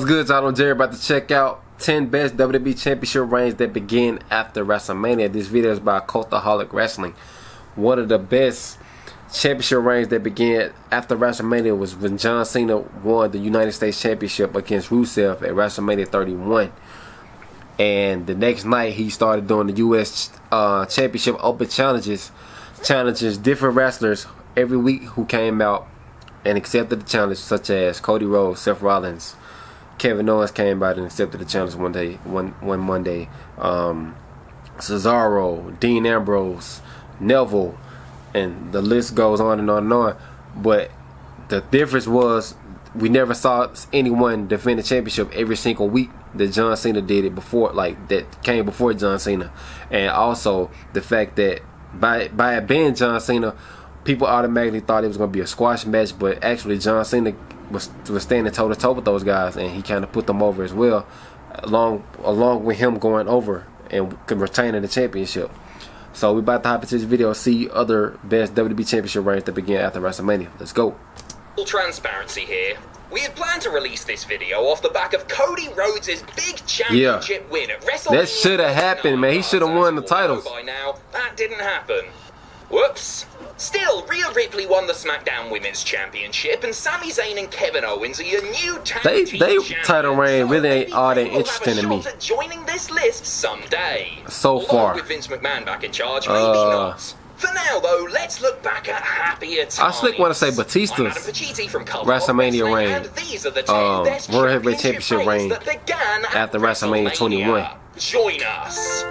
What's good, y'all? I'm Jerry, about to check out 10 best WWE Championship reigns that begin after WrestleMania. This video is by Cultaholic Wrestling. One of the best championship reigns that began after WrestleMania was when John Cena won the United States Championship against Rusev at WrestleMania 31. And the next night, he started doing the U.S. Championship Open challenges different wrestlers every week who came out and accepted the challenge, such as Cody Rhodes, Seth Rollins, Kevin Owens came out and accepted the challenge one Monday. Cesaro, Dean Ambrose, Neville, and the list goes on and on and on. But the difference was we never saw anyone defend the championship every single week that John Cena did it before, like that came before John Cena. And also the fact that by it being John Cena, people automatically thought it was going to be a squash match, but actually John Cena was standing toe to toe with those guys, and he kind of put them over as well, along with him going over and retaining the championship. So we about to hop into this video, see other best WWE Championship reigns that began after WrestleMania. Let's go. Full transparency here. We had planned to release this video off the back of Cody Rhodes' big championship win at WrestleMania. That should have happened, man. He should have won the titles. By now, that didn't happen. Whoops. Still, Rhea Ripley won the SmackDown Women's Championship, and Sami Zayn and Kevin Owens are your new tag team champions. They title reign really ain't all that interesting to me. At joining this list someday. So far, with Vince McMahon back in charge, maybe not. For now, though, let's look back at happier times. I still want to say Batista's WrestleMania reign, and these are the 10 best World Heavyweight Championship reign that began after WrestleMania 21. Join us.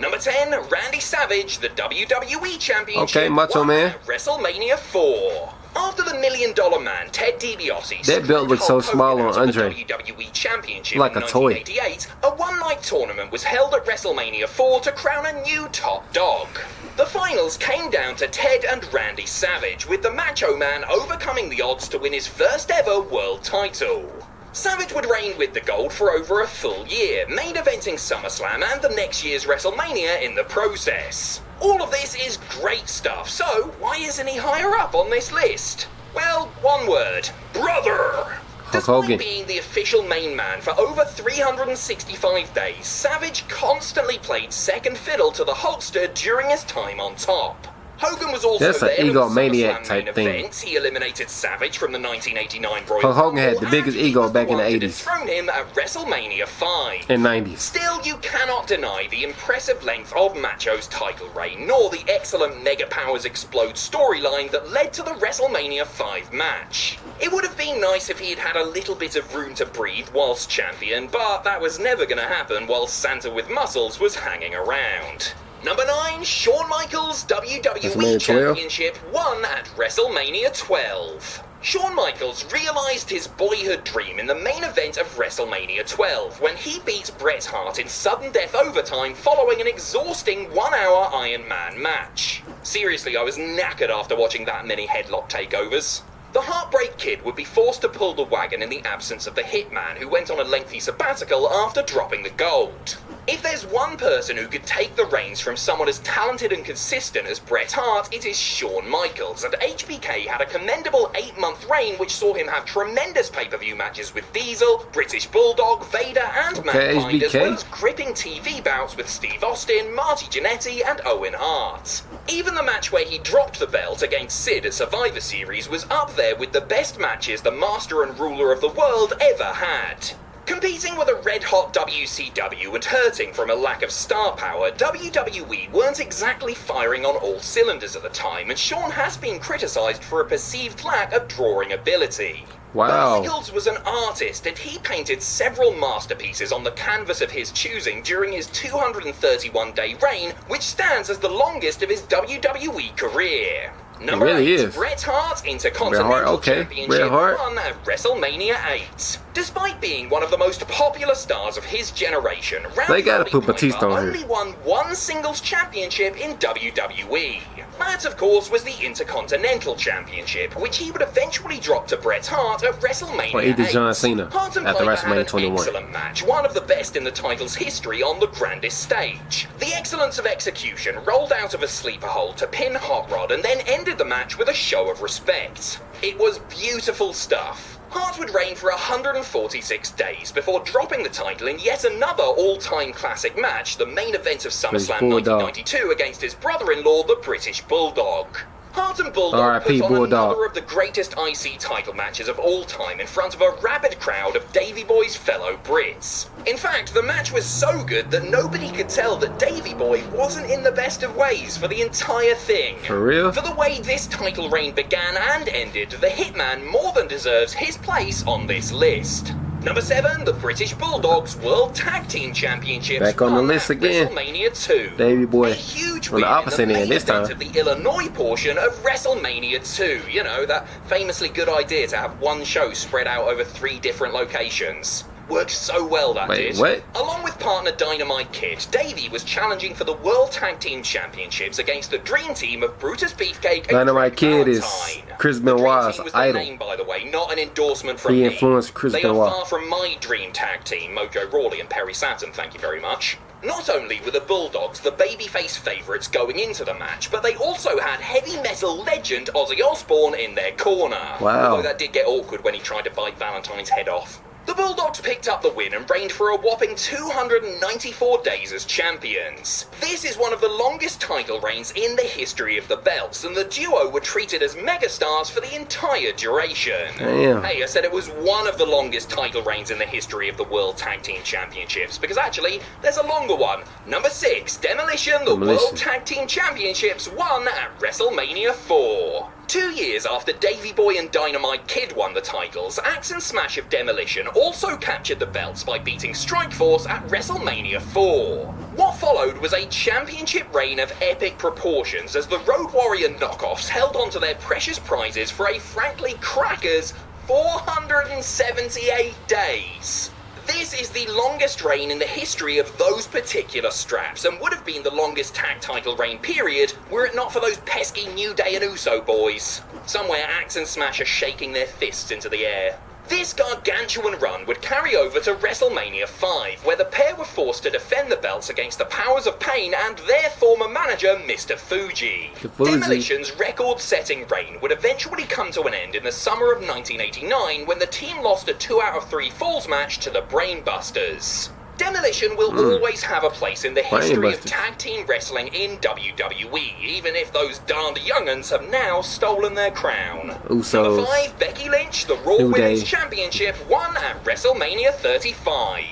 Number 10, Randy Savage, the WWE Championship. Okay, Macho Man. WrestleMania 4. After the $1 Million Man, Ted DiBiase, that belt looks so small on Andre, WWE Championship like a toy. 1988, a one-night tournament was held at WrestleMania 4 to crown a new top dog. The finals came down to Ted and Randy Savage, with the Macho Man overcoming the odds to win his first ever world title. Savage would reign with the gold for over a full year, main eventing SummerSlam and the next year's WrestleMania in the process. All of this is great stuff, so why isn't he higher up on this list? Well, one word: brother! Despite being the official main man for over 365 days, Savage constantly played second fiddle to the Hulkster during his time on top. Hogan was also That's an egomaniac type thing. Event. He eliminated Savage from the 1989 Royal Hulk Hogan had the biggest ego back in the 80s. Thrown him at WrestleMania 5 and 90s. Still, you cannot deny the impressive length of Macho's title reign, nor the excellent Mega Powers Explode storyline that led to the WrestleMania 5 match. It would have been nice if he had had a little bit of room to breathe whilst champion, but that was never going to happen while Santa with muscles was hanging around. Number 9, Shawn Michaels WWE Championship won at WrestleMania 12. Shawn Michaels realized his boyhood dream in the main event of WrestleMania 12 when he beat Bret Hart in sudden death overtime following an exhausting 1-hour Iron Man match. Seriously, I was knackered after watching that many headlock takeovers. The Heartbreak Kid would be forced to pull the wagon in the absence of the Hitman, who went on a lengthy sabbatical after dropping the gold. If there's one person who could take the reins from someone as talented and consistent as Bret Hart, it is Shawn Michaels, and HBK had a commendable 8-month reign which saw him have tremendous pay-per-view matches with Diesel, British Bulldog, Vader, and Mankind, as well as gripping TV bouts with Steve Austin, Marty Jannetty, and Owen Hart. Even the match where he dropped the belt against Sid at Survivor Series was up there with the best matches the Master and Ruler of the World ever had. Competing with a red-hot WCW and hurting from a lack of star power, WWE weren't exactly firing on all cylinders at the time, and Shawn has been criticised for a perceived lack of drawing ability. Wow. But Michaels was an artist, and he painted several masterpieces on the canvas of his choosing during his 231-day reign, which stands as the longest of his WWE career. Number 8, Bret Hart Intercontinental Championship won at WrestleMania 8. Despite being one of the most popular stars of his generation, Randy only won one singles championship in WWE. That, of course, was the Intercontinental Championship, which he would eventually drop to Bret Hart at WrestleMania 8. John Cena Hart and Piper had an excellent match, one of the best in the title's history on the grandest stage. The excellence of execution rolled out of a sleeper hold to pin Hot Rod and then ended the match with a show of respect. It was beautiful stuff. Hart would reign for 146 days before dropping the title in yet another all-time classic match, the main event of SummerSlam 1992 against his brother-in-law, the British Bulldog. Hart and Bulldog put on another of the greatest IC title matches of all time in front of a rabid crowd of Davey Boy's fellow Brits. In fact, the match was so good that nobody could tell that Davey Boy wasn't in the best of ways for the entire thing. For real? For the way this title reign began and ended, the Hitman more than deserves his place on this list. Number 7, the British Bulldogs World Tag Team Championships. Back on the list again. WrestleMania 2. Davey Boy. A huge on win the opposite in the end main this time. event of the Illinois portion of WrestleMania 2. You know, that famously good idea to have one show spread out over 3 different locations. Worked so well, that did. What? Along with partner Dynamite Kid, Davey was challenging for the World Tag Team Championships against the dream team of Brutus Beefcake and Dynamite Kid is Valentine. Chris The Dream Benoit's Team was idol. the name, by the way, not an endorsement from He me. influenced Chris They Benoit. are far from my dream tag team, Mojo Rawley and Perry Saturn, thank you very much. Not only were the Bulldogs the babyface favourites going into the match, but they also had heavy metal legend Ozzy Osbourne in their corner. Wow. Although that did get awkward when he tried to bite Valentine's head off. The Bulldogs picked up the win and reigned for a whopping 294 days as champions. This is one of the longest title reigns in the history of the belts, and the duo were treated as megastars for the entire duration. Damn. Hey, I said it was one of the longest title reigns in the history of the World Tag Team Championships, because actually, there's a longer one. Number 6, Demolition, the World Tag Team Championships won at WrestleMania 4. 2 years after Davey Boy and Dynamite Kid won the titles, Axe and Smash of Demolition also captured the belts by beating Strikeforce at WrestleMania 4. What followed was a championship reign of epic proportions as the Road Warrior knockoffs held onto their precious prizes for a frankly crackers 478 days. This is the longest reign in the history of those particular straps, and would have been the longest tag title reign period were it not for those pesky New Day and Uso boys. Somewhere Axe and Smash are shaking their fists into the air. This gargantuan run would carry over to WrestleMania 5, where the pair were forced to defend the belts against the Powers of Pain and their former manager, Mr. Fuji. Demolition's record-setting reign would eventually come to an end in the summer of 1989 when the team lost a 2 out of 3 falls match to the Brainbusters. Demolition will always have a place in the history of tag team wrestling in WWE, even if those darned young'uns have now stolen their crown. Usos. Number 5, Becky Lynch, the Raw Women's Championship, won at WrestleMania 35.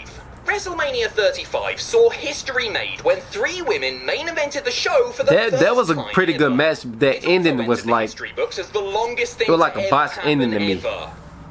WrestleMania 35 saw history made when 3 women main evented the show for the first time. That was a pretty good match. That ending was like, history books as the longest thing it was like a botched ending to me. ever.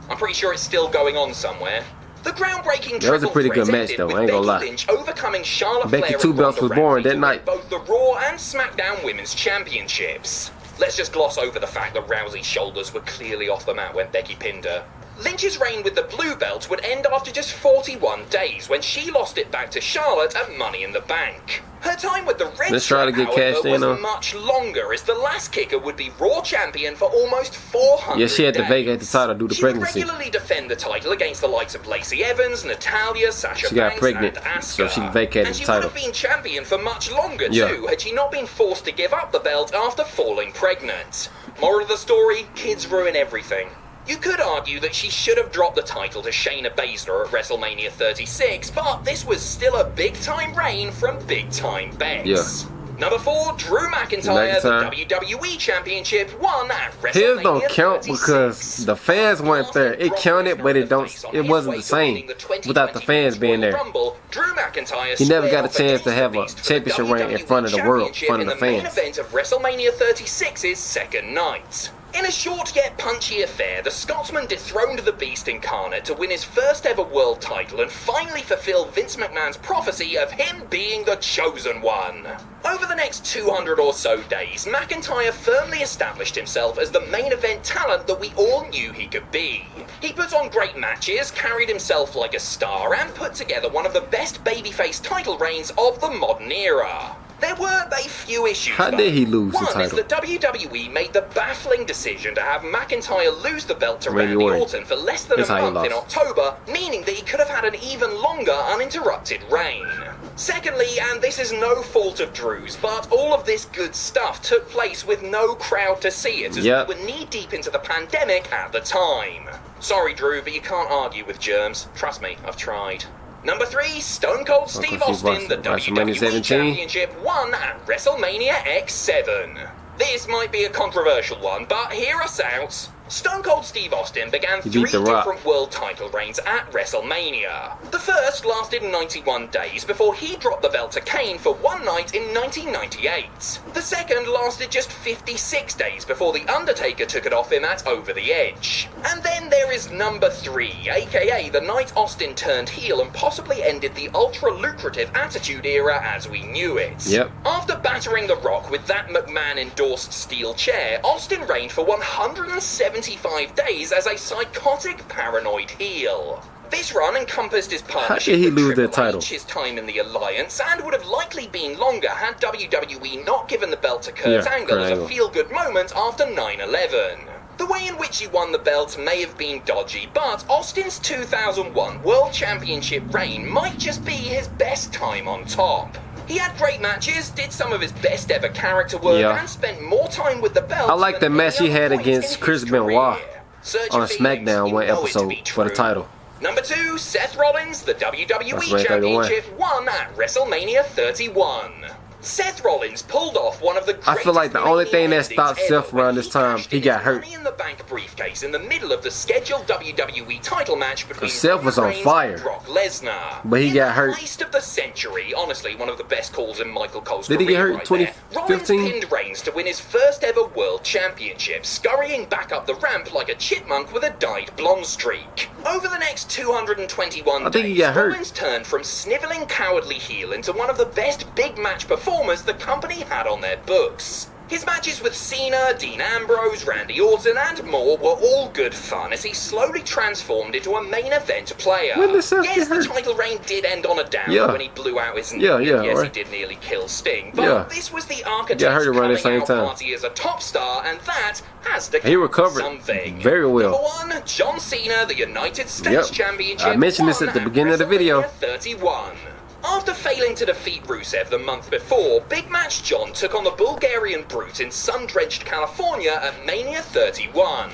I'm pretty sure it's still going on somewhere. The groundbreaking that was a pretty good match though, I ain't gonna lie. Lynch overcoming Charlotte Becky Flair 2 and belts was Ronda born Rousey that to night. win both the Raw and SmackDown Women's Championships. Let's just gloss over the fact that Rousey's shoulders were clearly off the mat when Becky pinned her. Lynch's reign with the blue belt would end after just 41 days when she lost it back to Charlotte at Money in the Bank. Her time with the red Let's try to get cashed in was on. much longer, as the last kicker would be Raw champion for almost 400 Yeah, she had to days. vacate the title due to She would pregnancy. regularly defend the title against the likes of Lacey Evans, Natalya, Sasha She got Banks, pregnant, and Asuka. so she vacated and she the title. would have been champion for much longer Yeah. too, had she not been forced to give up the belt after falling pregnant. Moral of the story, kids ruin everything. You could argue that she should have dropped the title to Shayna Baszler at WrestleMania 36, but this was still a big-time reign from big-time Bex. Yeah. Number 4, Drew McIntyre, the WWE Championship, won at WrestleMania His don't count 36. because the fans weren't there. It counted, but it wasn't the same without the fans being there. Drew McIntyre He never got a squared off chance to against have the a Beast for the championship reign in front of the world, in front of the in the main fans. event of WrestleMania 36's second night. In a short yet punchy affair, the Scotsman dethroned the Beast incarnate to win his first ever world title and finally fulfill Vince McMahon's prophecy of him being the chosen one. Over the next 200 or so days, McIntyre firmly established himself as the main event talent that we all knew he could be. He put on great matches, carried himself like a star, and put together one of the best babyface title reigns of the modern era. There were a few issues. How did he lose the One title? is that WWE made the baffling decision to have McIntyre lose the belt to Randy Randy Orton. Orton for less than That's a how he month in lost. October, meaning that he could have had an even longer uninterrupted reign. Secondly, and this is no fault of Drew's, but all of this good stuff took place with no crowd to see it, as we were knee-deep into the pandemic at the time. Sorry, Drew, but you can't argue with germs. Trust me, I've tried. Number 3, Stone Cold Steve Austin, the WWE Championship won at WrestleMania X7. This might be a controversial one, but hear us out. Stone Cold Steve Austin began 3 different world title reigns at WrestleMania. The first lasted 91 days before he dropped the belt to Kane for one night in 1998. The second lasted just 56 days before The Undertaker took it off him at Over the Edge. And then there is number 3, aka the night Austin turned heel and possibly ended the ultra-lucrative Attitude Era as we knew it. Yep. After battering The Rock with that McMahon-endorsed steel chair, Austin reigned for 175 days as a psychotic, paranoid heel. This run encompassed his partnership with Triple H, his time in the Alliance, and would have likely been longer had WWE not given the belt to Kurt Angle as a feel-good moment after 9/11. The way in which he won the belt may have been dodgy, but Austin's 2001 World Championship reign might just be his best time on top. He had great matches, did some of his best ever character work, and spent more time with the belt. I like the match he had against Chris Benoit on a SmackDown one episode for the title. Number 2, Seth Rollins, the WWE Championship, won at WrestleMania 31. Seth Rollins pulled off one of the greatest. I feel like the only thing that stopped Seth around this time, he got hurt. Money in the Bank briefcase in the middle of the scheduled WWE title match between Seth was on fire, Brock Lesnar. but he got hurt. Heist of the century, honestly, one of the best calls in Michael Cole's career. Did he get hurt in 2015? Rollins pinned Reigns to win his first ever World Championship, scurrying back up the ramp like a chipmunk with a dyed blonde streak. Over the next 221 days, Rollins turned from sniveling cowardly heel into one of the best big match performers the company had on their books. His matches with Cena, Dean Ambrose, Randy Orton, and more were all good fun as he slowly transformed into a main event player. Yes, the title reign did end on a downer when he blew out his knee. Yes, he did nearly kill Sting, but this was the architect's coming out party as a top star, and that has to count something. Very well. Number 1, John Cena, the United States Championship. I mentioned this at the beginning of the video. 31. After failing to defeat Rusev the month before, Big Match John took on the Bulgarian Brute in sun-drenched California at Mania 31.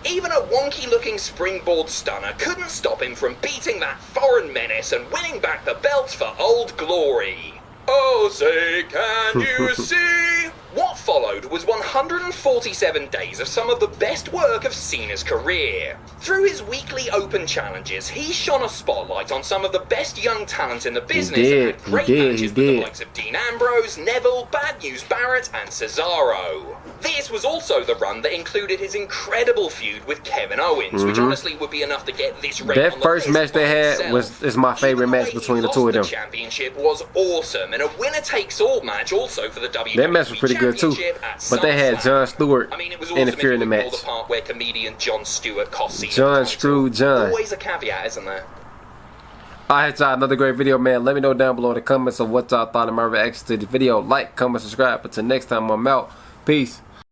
Even a wonky-looking springboard stunner couldn't stop him from beating that foreign menace and winning back the belt for Old Glory. Oh, say, can you see? What followed was 147 days of some of the best work of Cena's career. Through his weekly open challenges, he shone a spotlight on some of the best young talent in the business and had great matches with the likes of Dean Ambrose, Neville, Bad News Barrett, and Cesaro. This was also the run that included his incredible feud with Kevin Owens, which honestly would be enough to get this record on the list. That first match they had is my favorite match between the two of them. The championship was awesome, and a winner-takes-all match also for the WWE. That match was pretty good too, but they had Jon Stewart interfere in the match. The part where comedian Jon Stewart cost Cena John screwed John. Always a caveat, isn't there? Alright, y'all, another great video, man. Let me know down below in the comments of what y'all thought of my reaction to the video. Like, comment, subscribe. Until next time, I'm out. Peace.